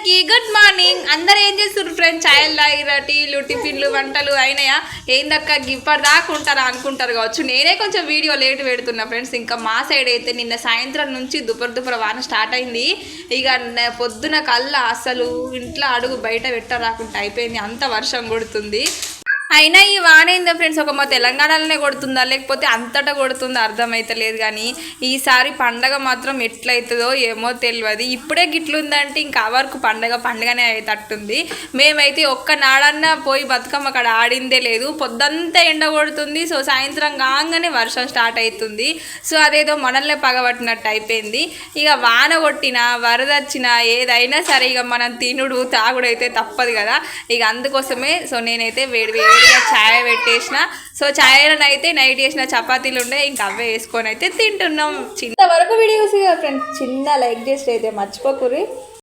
అందరికీ good morning. అందరు ఏం చేస్తున్నారు ఫ్రెండ్స్? ఛాయలు తాగిరా, టీలు టిఫిన్లు వంటలు అయినాయా? ఏందక్క ఇప్పటి దాకా ఉంటారా అనుకుంటారు కావచ్చు. నేనే కొంచెం వీడియో లేట్ పెడుతున్నా ఫ్రెండ్స్. ఇంకా మా సైడ్ అయితే నిన్న సాయంత్రం నుంచి దుపర వాన స్టార్ట్ అయింది. ఇక పొద్దున కల్లా అసలు ఇంట్లో అడుగు బయట పెట్టరాకుండా అయిపోయింది, అంత వర్షం కొడుతుంది. అయినా ఈ వాన ఏందో ఫ్రెండ్స్, ఒక మా తెలంగాణలోనే కొడుతుందా లేకపోతే అంతటా కొడుతుందో అర్థమైతలేదు. కానీ ఈసారి పండగ మాత్రం ఎట్లయితుందో ఏమో తెలియదు. ఇప్పుడే గిట్లుందంటే ఇంకా వరకు పండగనే అయ్యేటట్టుంది. మేమైతే ఒక్క నాడన్నా పోయి బతుకమ్మ అక్కడ ఆడిందే లేదు. పొద్దంతా ఎండ కొడుతుంది. సో సాయంత్రం కాగానే వర్షం స్టార్ట్ అవుతుంది. సో అదేదో మనల్నే పగబట్టినట్టు అయిపోయింది. ఇక వాన కొట్టినా వరద వచ్చినా ఏదైనా సరే ఇక మనం తినుడు తాగుడు అయితే తప్పదు కదా. ఇక అందుకోసమే సో నేనైతే వేడి ఛాయ్ పెట్టేసిన. సో ఛాయలను అయితే నైట్ చేసిన చపాతీలు ఉండే, ఇంకా అవే వేసుకొని అయితే తింటున్నాం. చిన్నవరకు వీడియోస్ ఫ్రెండ్స్, చిన్న లైక్ చేసి అయితే మర్చిపోకుర్రి.